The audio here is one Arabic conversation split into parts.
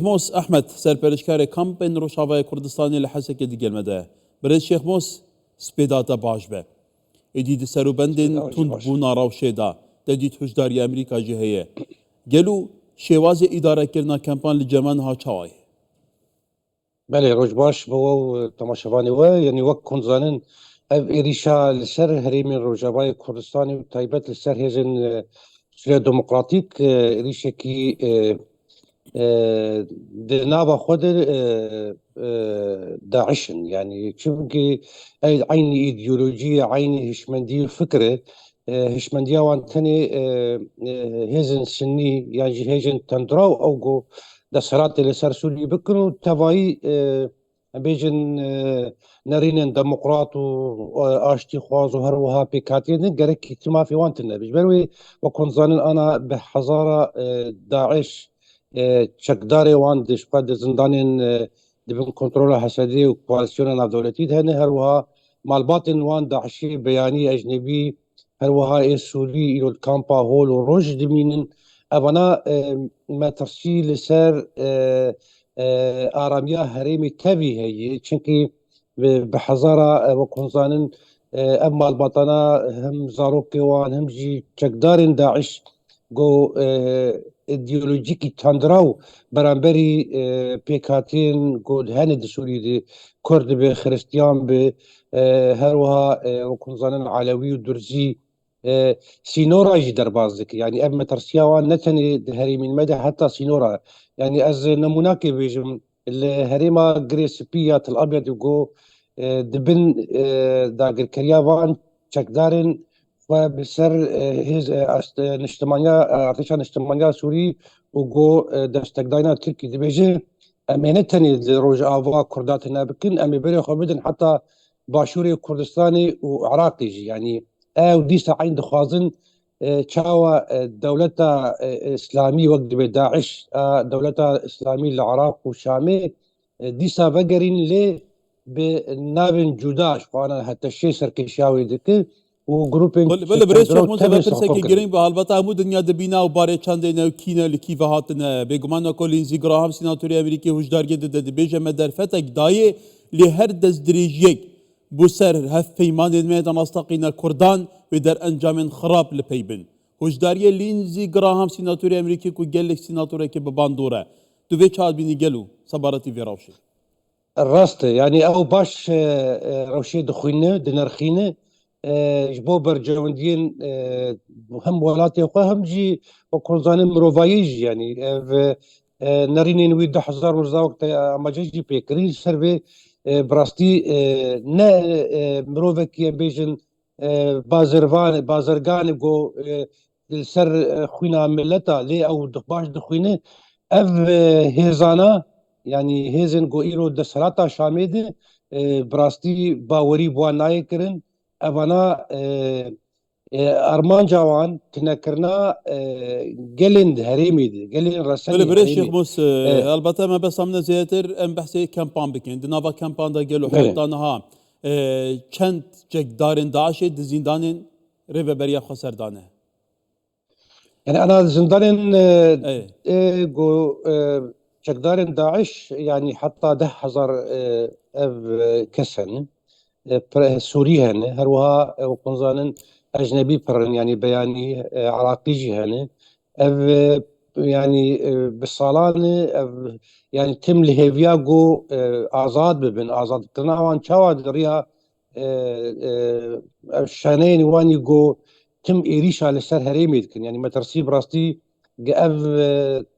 موس احمد سرپرشکار کمپین روشاوای کردستانی لحسک دیگلمده برای شیخ موس سپیداتا باش به ادید سروبندین تند بونا راوشیدا ددید هشداری امریکا جهیه گلو شواز اداره کرنا کمپان لجمان ها چوای بله روز باش بو تماشاوانی و یعنی وقت کنزانن اف ایریشا لسر هریم روجاوای کردستانی و تایبت لسر هزن سوریا دموکراتیک ایریشا کی ده نابا خود داعشن يعني چونكي عين ايديولوجية عين هشمندية فكرة هشمندية وان تاني هزن سني يعني هزن تندراو اوغو دا سرات لسر سوري بكرو تواي بيجن نرين ديمقراط واشتي خواز وهروها بيكاتين قرك اجتماع في وانتنا بجبروي وكون ظانن انا بحزارة داعش چکداری وان دشپا زندانین دبن کنترل حسدی و کوالسیون ناف دولتی ده هر وها مالباتن وان داعشی بیانی اجنبی هر وها سوری ایرو کامپا هول و روج دمینن ابنا ما ترسیل سر آرامیا هرمی تبی هی چنکی بحزارة وكونزانن اما البطنا هم زاروكي وان هم جي چکدارن داعش جو ایدئولوژیکی تندراو برانبری پیکاتین گود هند سوری دی کرد به خريستيان به هروها وكونزانن علوي ودرزي سينورا جي دربازك يعني اما ترسياوان نتني هري من مدى حتى سينورا يعني از نموناكي بيجم الهريما جريسبيات الابيض يقو دبن داگر كرياوان چكدارن و بسر هز نشتمانیا ارتشان نشتمانیا سوری و گو دستگداینا ترکی دبیجه امانتنی روج آوا کردات نابکن امی بری خو حتى باشوری کردستانی و عراقی يعني او ديسا عين دخوازن تشاوى دولة اسلامي وقت بداعش دولة اسلامي العراق وشامي ديسا فقرين لي بنابن جوداش وانا حتى الشيء سركشاوي دك وجروبين بله برای شیخ موس هوا پرسکی گرین به البته همو دنیا دبینا و باره چنده نو کینه لکی و هاتن بگمان کلینزی گراهم سیناتوری امریکی هشدارگی داده بیجه مدرفتک دایه لی هر دست دریجیک بسر هف پیمان میدان استقینا کردان و در انجام خراب لپیبن هشداری لینزی گراهم سیناتوری امریکی کو گلک سیناتوری که بباندوره تو وی چاد بینی گلو صبارتی ویراوشی الراست يعني او باش روشي دخوينه دنرخينه جبو برجوندين هم ولاتي وهم جي وكونزان مروفايج يعني نرينين ويد حزار وزاوك اما جي بيكري سربي براستي نا مروفك بيجن بازرگان جو السر خوينا ملتا لي او باش دخوينه اف هيزانا يعني هيزن جو ايرو دسراتا شاميد براستي باوري بوان ناي كرن افانا ارمان جوان تنكرنا جلند هريمي جلند رسمي بله برای شیخ موس البته ما بس همنا زیاتر ام بحثی کمپان بکن دنابا کمپان دا گلو حتی نها چند جگدارن داعش دزیندانن ریو بریا خسردانه يعني انا زندان جو جگدارن داعش يعني حتى 10,000 كسن سوري هن هروها وكونزانن اجنبي برن يعني بياني عراقي جهنه يعني بالصالان يعني تم لهيفياغو ازاد ببن ازاد كنا وان شاواد ريها الشانين وان يجو تم إيريشا لسر هريمي كن يعني ما ترسي براستي قاف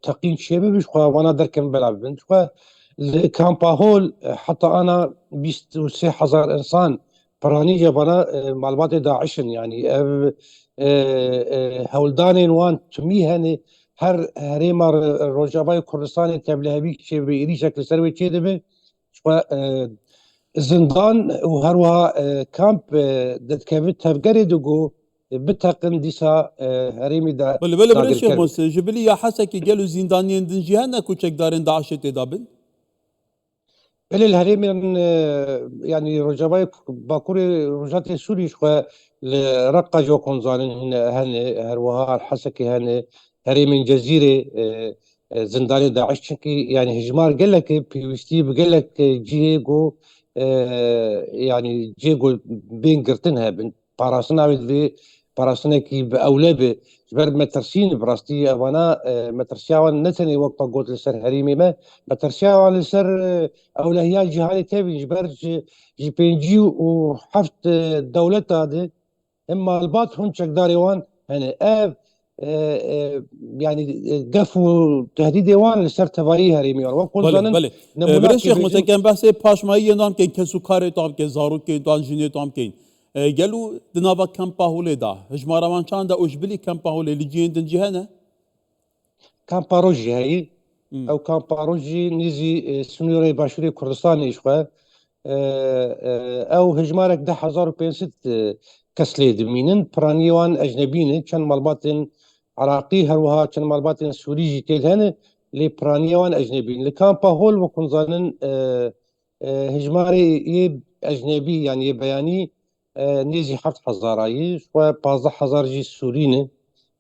تقين شبه بش خوا وانا دركن بلعب بنت خوا الكامبا هول حتى انا 26,000 انسان براني جبنا معلومات داعشن يعني هولدانين وان تميهن هر هريما روجاباي كردستان تبلهبي شي بإيريشا لسر وي تشي دبه خوا زندان وهروها كامب دتكافت تفقري دقو بتقن ديسا هريمي دا بله برای شیخ موس جبلی یا حسکی گلو زندانیان دن جهنه کو چگدارن داعش تدابن بله الهريم يعني رجباي باكوري رجاتي سوري شو رقة جو كونزان هن هروها الحسكي هن هريم جزيرة زندانی داعش چونکی يعني هجمار قال لك بيوستي قال لك جيجو يعني جيجو بين قرتنها بين باراسنا في باراسنا كي باولى جبر مترسين براستي وانا مترسياوان نتني وقت قلت لسر هريمي ما ترسياوان لسر اولهيات جهالي تابي جبر جي بينجي وحفت دولتها دي اما الباط هون داري وان يعني يعني قفوا تهديد وان لسر تبعي هريمي وكل بله ظنن بله برای نمونات شیخ بيجن متکن بحث پاشمایی نام کن کسو کاری تام کن زارو کن تو انجینی تام کن گلو دنابا کمپا هولی دا هجمارا من چند اوش بلی کمپا هولی لیجین دن جهنه كان باروجي هاي او كان باروجي نيزي سنوري باشوري كردستان ايشخوا او هجمارك ده 1500 كسلي دمينن برانيوان اجنبيين كان مالباتن عراقي هروها كان مالباتن سوري جيتيل هنا لي برانيوان اجنبيين لكامبا هول وكون ظانن هجماري يب اجنبي يعني بياني نيزي حفت حزاراي شوي 15,000 جي سورينه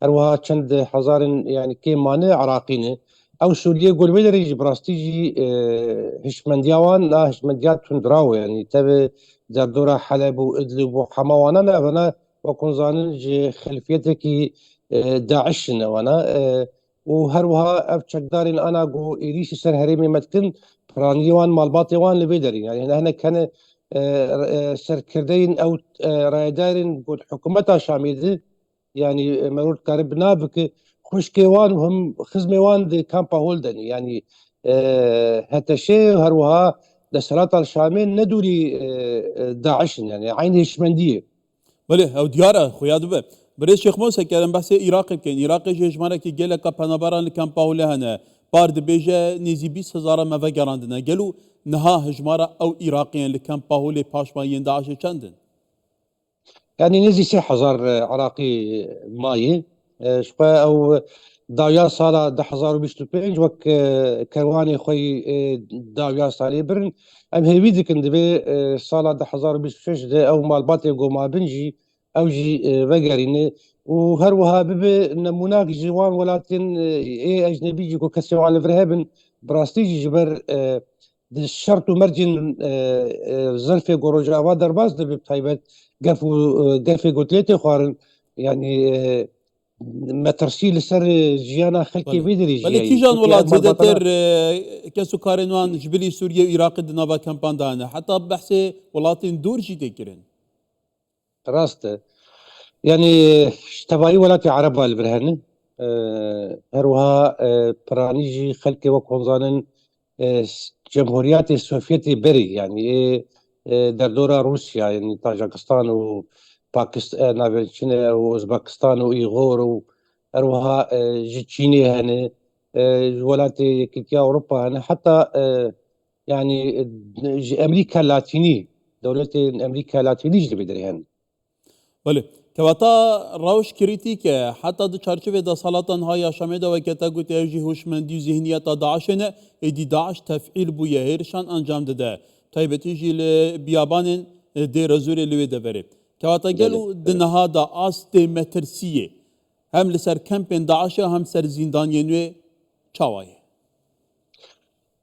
هروها چند هزار يعني كيمانه عراقينه او سوريا قول بدري براستي جي هشمندياوان لا هشمنديات تندراو يعني تبي دردورة حلب وادلب وحماوانا لا انا وكون ظانن جي خلفيتك داعش وانا وهروها ابتشك دارين انا قو إليش سر هريمي متكن برانيوان مالباطيوان لبيدري يعني هنا كان سركردين او رايدارين قول حكومتها شاميدي يعني مرور قريب نابك خوشكيوان وهم خزميوان دي كامبا هولدن يعني هتشي هروها دسرات الشامين ندوري داعش يعني عيني شمندية بله او دیاره خویا دو به برای شیخ موسی کردن بحث عراق کن عراق هجمارا کی گله کا پنابران کمپا هولی هنه بارد بیجه نیزی 20,000 مو گراندنه گلو نها هجمارا او عراقیان لکمپا هولی پاشمایی داعش چندن يعني نزي 6,000 عراقي ماي شقا او داويا صالا 10,025 وك كرواني خوي داويا صالي برن ام هيفيدك اندبي صالا 10,025 او مالباتي قو ما بنجي او جي بقرين وهروها ببي نموناك جوان ولكن اي اجنبي جيكو كسيو على فرهبن براستيجي جبر الشرط مرجن زلفي قروجا وادر باز دبي بتايبت قفو قتلتي خوارن يعني ما ترسيل سر جيانا خلقي بله بيدري بله جياي کیجان چونكي ولات اما زدتر البطلة کسو کارنوان جبلی سوریه و عراق دنابا کمپان دانه حتی بحث ولاتین دور جی تکرن راسته يعني اشتباهي ولاتي عربة البرهن هروها برانيجي خلقي وكونزانن جمهوريات السوفيتي بري يعني در دورة روسيا يعني طاجكستان وباكستان واوزبكستان وايغور واروها جيتشيني هنا ولات كيتيا اوروبا هنا حتى يعني امريكا اللاتيني دولة امريكا اللاتيني جدي بدري هنا بله کواتا روش کریتیک حتی در چارچوب دا سالاتان های شامل و کتا گوتی ایجی هوشمندی و ذهنیت داعش نه ایدی داعش تفعیل بویه هیرشان انجام داده تایبتی جیل بیابان دیر زور لوی دبره کواتا گلو دنها دا آست مترسیه هم لسر کمپین داعش هم سر زندان ینوی چاوایه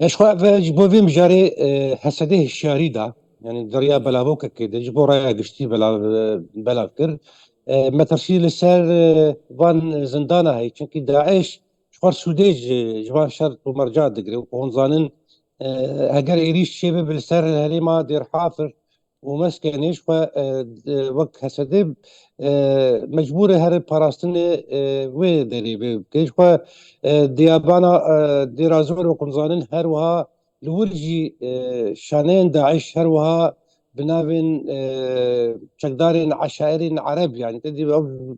ايش خو جبو فيم جاري حسده الشاري دا يعني دريا بله بلا بوكا كده جبو رايا قشتي بلا فكر ما ترسيل السر فان زندانا هاي چونكي داعش شوار سوديج جوان شرط ومرجع دقري وهون ظانن هجر إيريش شيبه بالسر الهليمة دير حافر ومسكن ايش وقت حسده مجبور هر پاراستن وی دری کیش خو دیابانا دیرازور و کنزانن هر وها لورجی شانين داعش هر وها بنابن شقدارين عشائرين عرب يعني تدي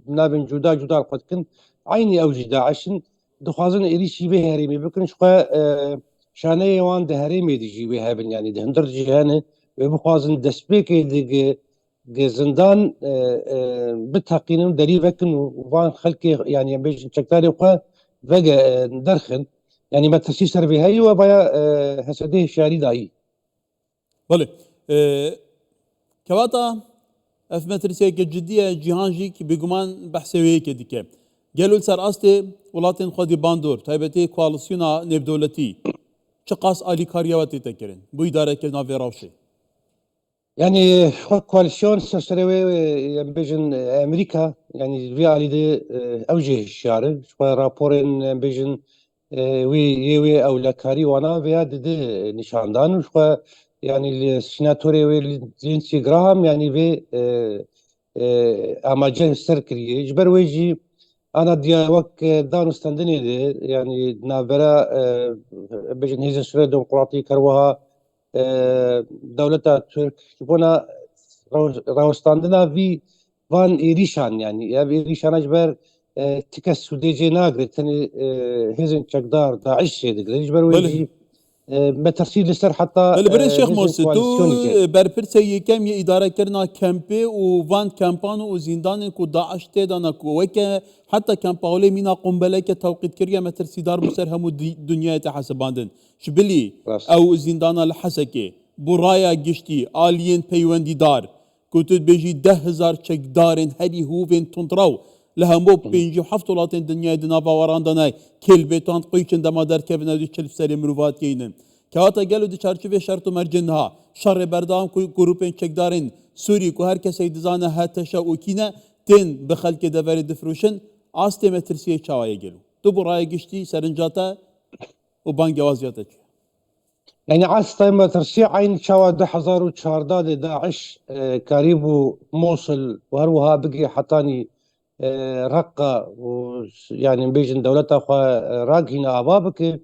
بنابن جدا جدا قد كن عيني اوجي داعشن دخوازن إليشي به هريمي بكن شقا شانه وان ده هريمي دي جي به هبن يعني ده هندر جهانه بخوازن دسبيكي دي زندان بتحقينهم دليل فكن وفان خلقي يعني بيج شكتاري وقا فجأة درخن يعني ما ترسي سربي هاي وبايا هسده شاري داي بله کواتا اف مترسیه که جدیه جهان جی که بگمان بحث وی که دیگه قالوا لسر أستي ولاتن خدي باندور تايبتي كواليسيونا نبدولتي شقاس آلي كاريواتي تكرن بو إدارة كرنا في راوشي يعني كواليسيون سرسروي بيجن امريكا يعني في علي دي اوجه الشارع شوي رابورين بيجن وي يوي او لاكاري وانا في هذا دي نشاندان وشوي يعني السيناتوري وي لينسي جراهام يعني في اماجن سركري جبر ويجي انا ديا وك دانو ستاندني دي يعني نافرا بيجن هيزن سوري ديمقراطي كروها دولتا ترك بونا راوستاندنا في فان إيريشان يعني يا إيريشان أجبر تكس سوديجي ناقر تاني هزن تشكدار داعش يدقر أجبر بله ويجي مترسيل لسر حتى بله برين شيخ هزن موسى تو كواليسيوني جاي برپرسه یکم یه اداره کرنا کمپی و وان کمپان و زندان کو داعش تدانا کو وکه حتى کمپاولی مینا قنبله که توقيت كريا مترسيدار بسر همو دنیا تحسباندن شبلي راس او زندان الحسكي برايا گشتي آلين پیوندی دار كتود بيجي 10,000 چكدارن هري هوفين تندراو لهمو بينجي حفتولاتين دنيا دنا باورانداناي كل بيتان قيچن دما در كبنا دي چلف سري مروفات كينن كهاتا قالوا دي چارچوبه شرط و مرجنها شر بردام كو گروپين چكدارن سوري كو هر کسی دزانه هاتشا وكينا تن بخلق دفر دفروشن آستي مترسيه چاوايا گلو تو برايا گشتي سرنجاتا و بانگ وازياتا چو يعني عاس طيب ترسيع عين شوا 2014 داعش كاريبو موصل وهروها بقي حطاني رقة ويعني بيجن دولتها راقهنا أبابك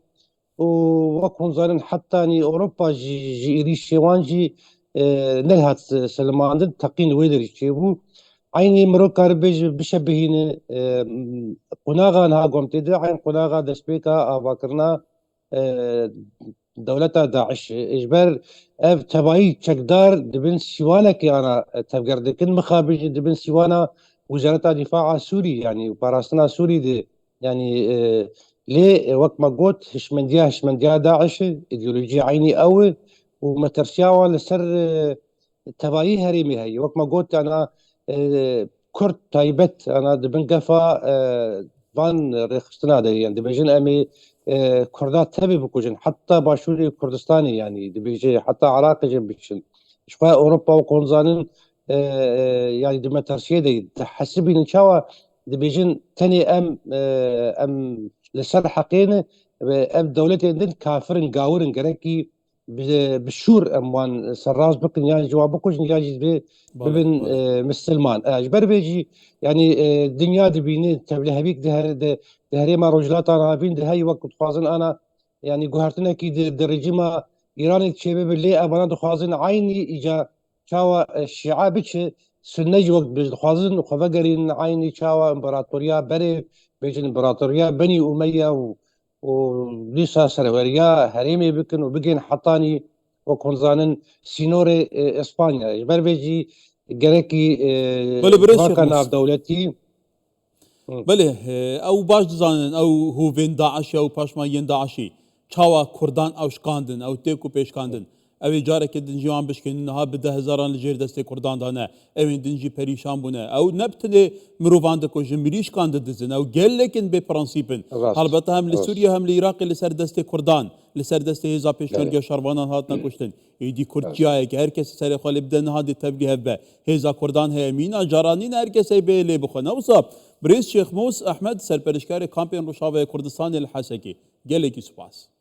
وكون ظالم حتى اني اوروبا جي ريشي وانجي نلهت سلمان تقين ويدري شيبو عيني مروكا ربيج بشبهين قناغا نها قمت عين قناغا دسبيكا اباكرنا دولتا داعش اجبر اف تبعي تشكدار دبن سيوانا كي انا تبقردكن مخابج دبن سيوانا وزارة دفاع سوري يعني وباراسنا سوري دي يعني ليه وقت ما قلت هشمنديا داعش ايديولوجيا عيني قوي وما ترشاوا لسر تبايي هريمي هي وقت ما قلت انا كرت تايبت انا دبن قفا فان ريخستنا ده يعني دبجن امي كردات تبي بكوجن حتى باشوري كردستاني يعني دبيجي حتى عراقي جنبشن شوية اوروبا وقونزانن يعني دم ترشيه دي تحسبي ان شاء دبيجن تاني ام لسر حقين اب دولتي دن كافرن قاورن قركي بالشور اموان سراز بكن يعني جوابكوش نجاجي ببن مسلمان اجبر بيجي يعني الدنيا دبيني تبلها بيك دهري ما رجلات انا بين هاي وقت خوازن انا يعني قهرتنا كي درجما ايران تشبه باللي امانه دخوازن عيني اجا شاوا الشيعة بتش سنج وقت بخوازن وخفقرين عيني شاوا امبراطوريا بري بيجن امبراطوريا بني اميه وليسا سروريا هريمي بكن وبقين حطاني وكونزانن سينوري اسبانيا جبر بيجي جريكي بله بريش شيخ راكنا موسى دولتي بله او باش دزانن او هوفين داعش او پاشماین داعشی چاوا کردان او شکاندن او تیکو پیشکاندن اوی جاره که دنجی وان بشکنن ها به 10,000 لجیر دسته کردان دانه اوی دنجی پریشان بونه او نبتنه مروفان دکو جمریش کانده دزن او گل لکن به پرانسیپن البته هم لسوریا هم لعراق لسر دسته کردان لسر دسته هزا پیشنرگه شروانان هاتنا کشتن ایدی کردجیه که هر کسی سر خالی بدن ها دی تبلیه به هزا کردان هیمینا جارانین هر کسی به لی بخونه اوصاب بريس شيخ موس احمد سرپرشکار کامپین روشاوه کردستان الحسکی گله کی سپاس